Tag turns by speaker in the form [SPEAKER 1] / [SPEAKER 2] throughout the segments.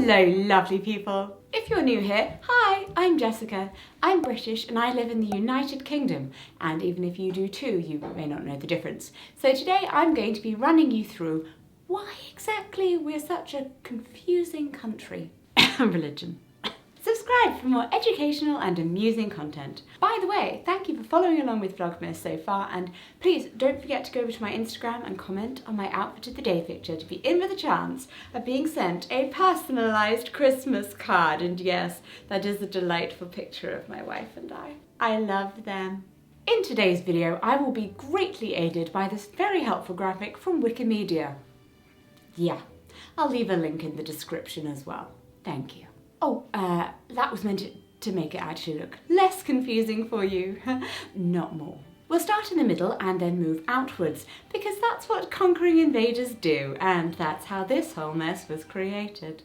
[SPEAKER 1] Hello lovely people! If you're new here, hi, I'm Jessica. I'm British and I live in the United Kingdom, and even if you do too, you may not know the difference. So today I'm going to be running you through why exactly we're such a confusing country. Religion. Subscribe for more educational and amusing content. By the way, thank you for following along with Vlogmas so far, and please don't forget to go over to my Instagram and comment on my outfit of the day picture to be in with a chance of being sent a personalised Christmas card. And yes, that is a delightful picture of my wife and I. I love them. In today's video, I will be greatly aided by this very helpful graphic from Wikimedia. Yeah, I'll leave a link in the description as well. Thank you. Oh, that was meant to make it actually look less confusing for you, not more. We'll start in the middle and then move outwards, because that's what conquering invaders do, and that's how this whole mess was created.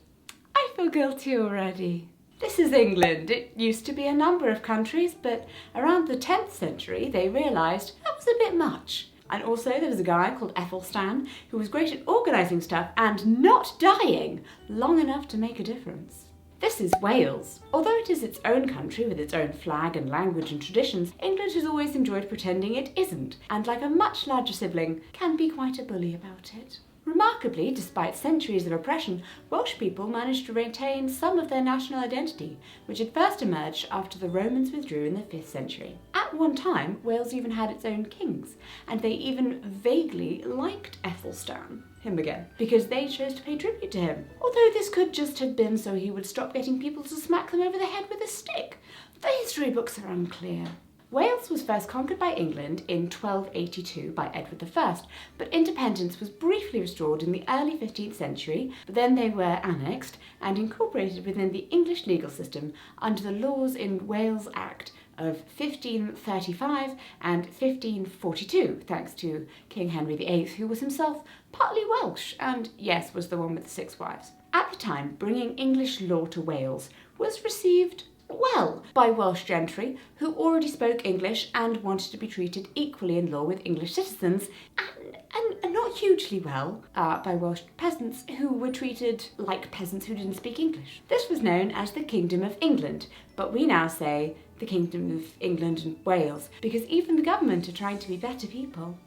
[SPEAKER 1] I feel guilty already. This is England. It used to be a number of countries, but around the 10th century they realised that was a bit much. And also there was a guy called Athelstan who was great at organising stuff and not dying long enough to make a difference. This is Wales. Although it is its own country with its own flag and language and traditions, England has always enjoyed pretending it isn't, and like a much larger sibling, can be quite a bully about it. Remarkably, despite centuries of oppression, Welsh people managed to retain some of their national identity, which had first emerged after the Romans withdrew in the 5th century. At one time, Wales even had its own kings, and they even vaguely liked Athelstan, him again, because they chose to pay tribute to him. Although this could just have been so he would stop getting people to smack them over the head with a stick. The history books are unclear. Wales was first conquered by England in 1282 by Edward I, but independence was briefly restored in the early 15th century, but then they were annexed and incorporated within the English legal system under the laws in Wales Act of 1535 and 1542, thanks to King Henry VIII, who was himself partly Welsh and, yes, was the one with the 6 wives. At the time, bringing English law to Wales was received well by Welsh gentry who already spoke English and wanted to be treated equally in law with English citizens, and not hugely well by Welsh peasants who were treated like peasants who didn't speak English. This was known as the Kingdom of England, but we now say the Kingdom of England and Wales because even the government are trying to be better people.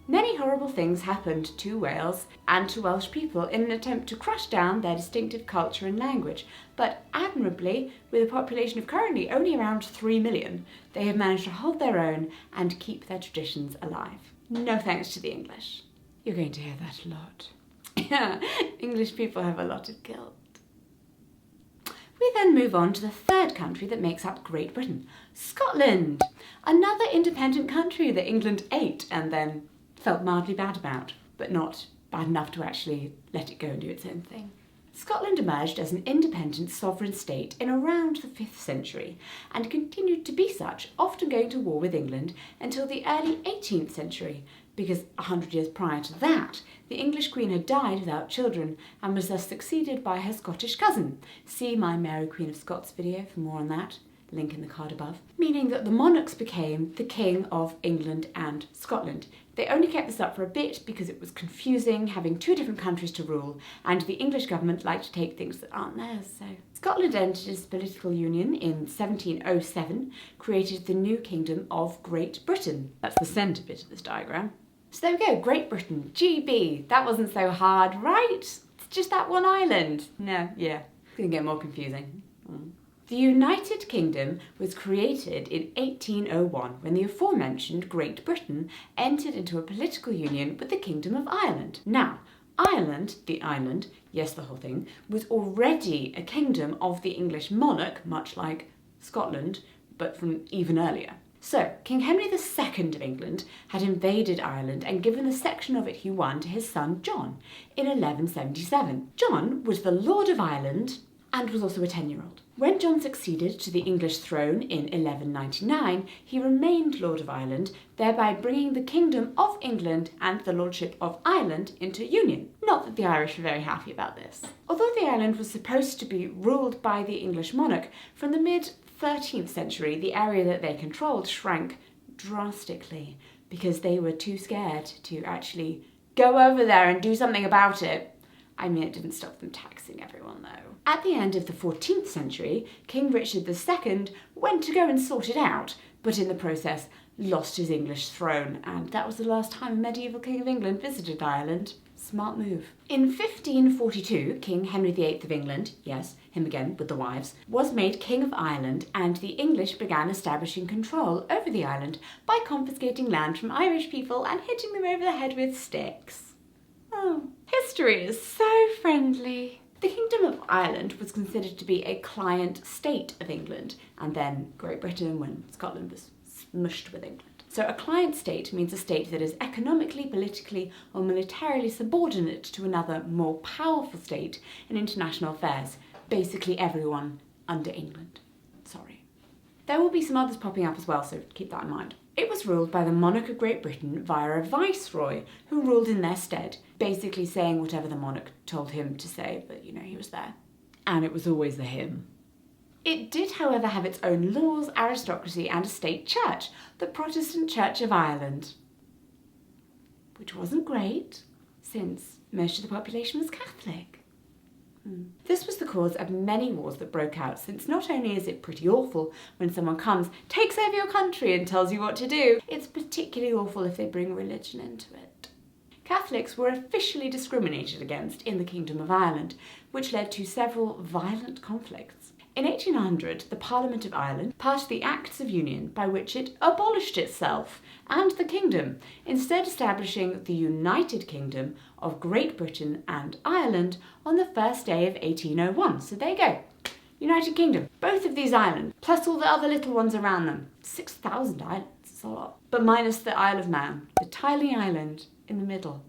[SPEAKER 1] Many horrible things happened to Wales and to Welsh people in an attempt to crush down their distinctive culture and language, but admirably, with a population of currently only around 3 million, they have managed to hold their own and keep their traditions alive. No thanks to the English. You're going to hear that a lot. Yeah, English people have a lot of guilt. We then move on to the third country that makes up Great Britain, Scotland. Another independent country that England ate and then felt mildly bad about, but not bad enough to actually let it go and do its own thing. Scotland emerged as an independent sovereign state in around the 5th century and continued to be such, often going to war with England until the early 18th century, because 100 years prior to that, the English Queen had died without children and was thus succeeded by her Scottish cousin. See my Mary Queen of Scots video for more on that. Link in the card above, meaning that the monarchs became the King of England and Scotland. They only kept this up for a bit because it was confusing having 2 different countries to rule, and the English government liked to take things that aren't theirs, so. Scotland entered its political union in 1707, created the new Kingdom of Great Britain. That's the centre bit of this diagram. So there we go, Great Britain, GB. That wasn't so hard, right? It's just that one island. No, yeah, it's gonna get more confusing. The United Kingdom was created in 1801 when the aforementioned Great Britain entered into a political union with the Kingdom of Ireland. Now, Ireland, the island, yes the whole thing, was already a kingdom of the English monarch, much like Scotland, but from even earlier. So, King Henry II of England had invaded Ireland and given a section of it he won to his son John in 1177. John was the Lord of Ireland and was also a 10-year-old. When John succeeded to the English throne in 1199, he remained Lord of Ireland, thereby bringing the Kingdom of England and the Lordship of Ireland into union. Not that the Irish were very happy about this. Although the island was supposed to be ruled by the English monarch, from the mid-13th century, the area that they controlled shrank drastically because they were too scared to actually go over there and do something about it. I mean, it didn't stop them taxing everyone though. At the end of the 14th century, King Richard II went to go and sort it out, but in the process lost his English throne, and that was the last time a medieval King of England visited Ireland. Smart move. In 1542, King Henry VIII of England, yes, him again with the wives, was made King of Ireland, and the English began establishing control over the island by confiscating land from Irish people and hitting them over the head with sticks. Oh, history is so friendly. The Kingdom of Ireland was considered to be a client state of England, and then Great Britain when Scotland was smushed with England. So a client state means a state that is economically, politically, or militarily subordinate to another, more powerful state in international affairs. Basically everyone under England. Sorry. There will be some others popping up as well, so keep that in mind. It was ruled by the monarch of Great Britain via a viceroy who ruled in their stead, basically saying whatever the monarch told him to say, but you know, he was there. And it was always the him. It did, however, have its own laws, aristocracy, and a state church, the Protestant Church of Ireland. Which wasn't great, since most of the population was Catholic. This was the cause of many wars that broke out, since not only is it pretty awful when someone comes, takes over your country and tells you what to do, it's particularly awful if they bring religion into it. Catholics were officially discriminated against in the Kingdom of Ireland, which led to several violent conflicts. In 1800, the Parliament of Ireland passed the Acts of Union by which it abolished itself and the kingdom, instead establishing the United Kingdom of Great Britain and Ireland on the first day of 1801. So there you go. United Kingdom. Both of these islands, plus all the other little ones around them. 6,000 islands, it's a lot. But minus the Isle of Man, the tiny island in the middle.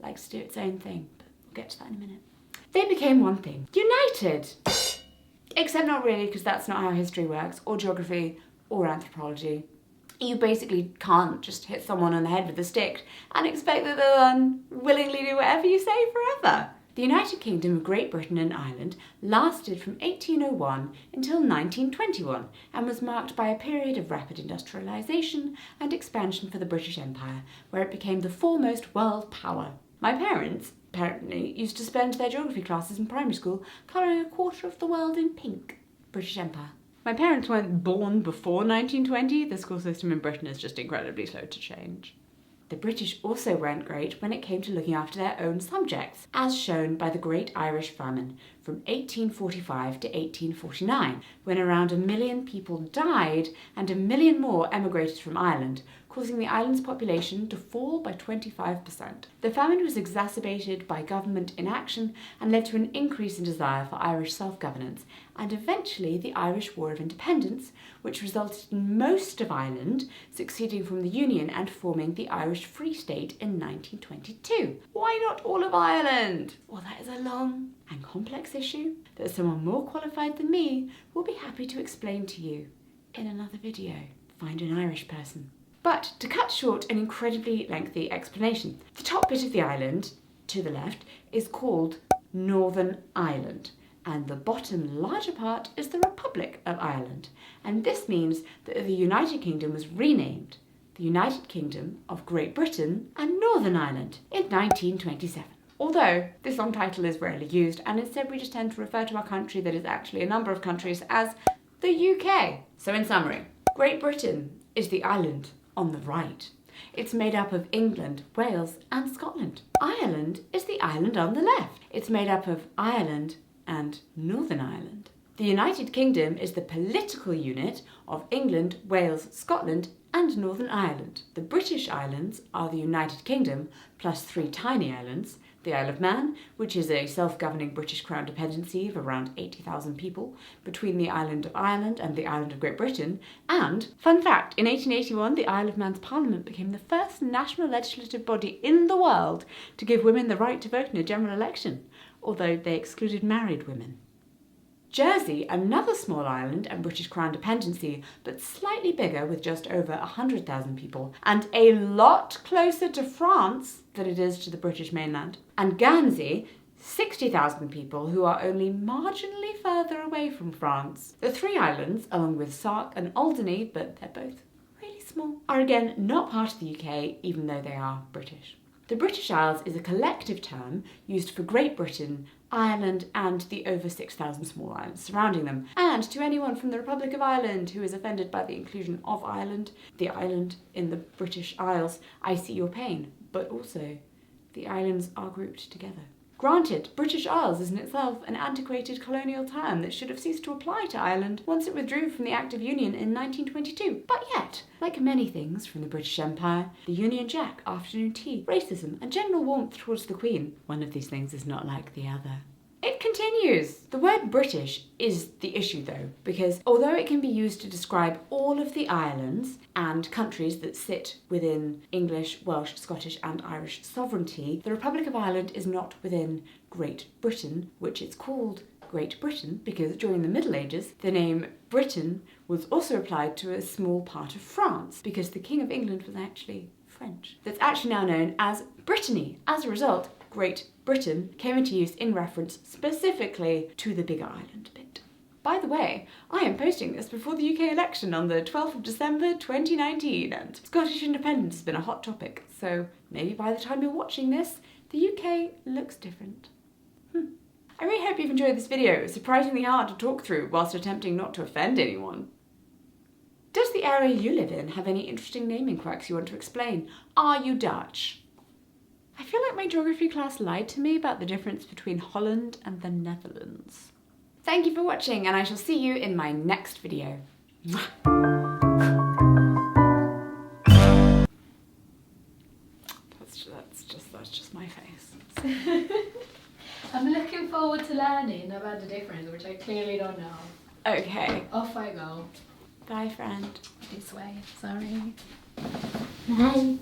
[SPEAKER 1] Likes to do its own thing, but we'll get to that in a minute. They became one thing. United! Except not really, because that's not how history works, or geography, or anthropology. You basically can't just hit someone on the head with a stick and expect that they'll willingly do whatever you say forever. The United Kingdom of Great Britain and Ireland lasted from 1801 until 1921 and was marked by a period of rapid industrialisation and expansion for the British Empire, where it became the foremost world power. My parents, apparently, used to spend their geography classes in primary school colouring a quarter of the world in pink. British Empire. My parents weren't born before 1920. The school system in Britain is just incredibly slow to change. The British also weren't great when it came to looking after their own subjects, as shown by the Great Irish Famine from 1845 to 1849, when around 1 million people died and 1 million more emigrated from Ireland, causing the island's population to fall by 25%. The famine was exacerbated by government inaction and led to an increase in desire for Irish self-governance, and eventually the Irish War of Independence, which resulted in most of Ireland succeeding from the Union and forming the Irish Free State in 1922. Why not all of Ireland? Well, that is a long and complex issue that someone more qualified than me will be happy to explain to you in another video. Find an Irish person. But to cut short an incredibly lengthy explanation, the top bit of the island, to the left, is called Northern Ireland, and the bottom larger part is the Republic of Ireland, and this means that the United Kingdom was renamed the United Kingdom of Great Britain and Northern Ireland in 1927. Although this long title is rarely used, and instead we just tend to refer to our country that is actually a number of countries as the UK. So in summary, Great Britain is the island on the right. It's made up of England, Wales and Scotland. Ireland is the island on the left. It's made up of Ireland and Northern Ireland. The United Kingdom is the political unit of England, Wales, Scotland and Northern Ireland. The British Islands are the United Kingdom plus 3 tiny islands, the Isle of Man, which is a self-governing British Crown dependency of around 80,000 people between the island of Ireland and the island of Great Britain, and, fun fact, in 1881 the Isle of Man's Parliament became the first national legislative body in the world to give women the right to vote in a general election, although they excluded married women. Jersey, another small island and British Crown dependency, but slightly bigger with just over 100,000 people, and a lot closer to France than it is to the British mainland. And Guernsey, 60,000 people who are only marginally further away from France. The 3 islands, along with Sark and Alderney, but they're both really small, are again not part of the UK, even though they are British. The British Isles is a collective term used for Great Britain, Ireland and the over 6,000 small islands surrounding them. And to anyone from the Republic of Ireland who is offended by the inclusion of Ireland, the island in the British Isles, I see your pain. But also, the islands are grouped together. Granted, British Isles is in itself an antiquated colonial term that should have ceased to apply to Ireland once it withdrew from the Act of Union in 1922. But yet, like many things from the British Empire, the Union Jack, afternoon tea, racism and general warmth towards the Queen, one of these things is not like the other. It continues! The word British is the issue though, because although it can be used to describe all of the islands and countries that sit within English, Welsh, Scottish and Irish sovereignty, the Republic of Ireland is not within Great Britain, which it's called Great Britain because during the Middle Ages the name Britain was also applied to a small part of France because the King of England was actually French. That's actually now known as Brittany. As a result, Great Britain came into use in reference specifically to the bigger island bit. By the way, I am posting this before the UK election on the 12th of December 2019 and Scottish independence has been a hot topic, so maybe by the time you're watching this, the UK looks different. I really hope you've enjoyed this video. It's surprisingly hard to talk through whilst attempting not to offend anyone. Does the area you live in have any interesting naming quirks you want to explain? Are you Dutch? I feel like my geography class lied to me about the difference between Holland and the Netherlands. Thank you for watching and I shall see you in my next video. That's just my face.
[SPEAKER 2] I'm looking forward to learning about the difference, which I clearly don't know.
[SPEAKER 1] Okay.
[SPEAKER 2] Off I go.
[SPEAKER 1] Bye, friend.
[SPEAKER 2] This way, sorry. Bye.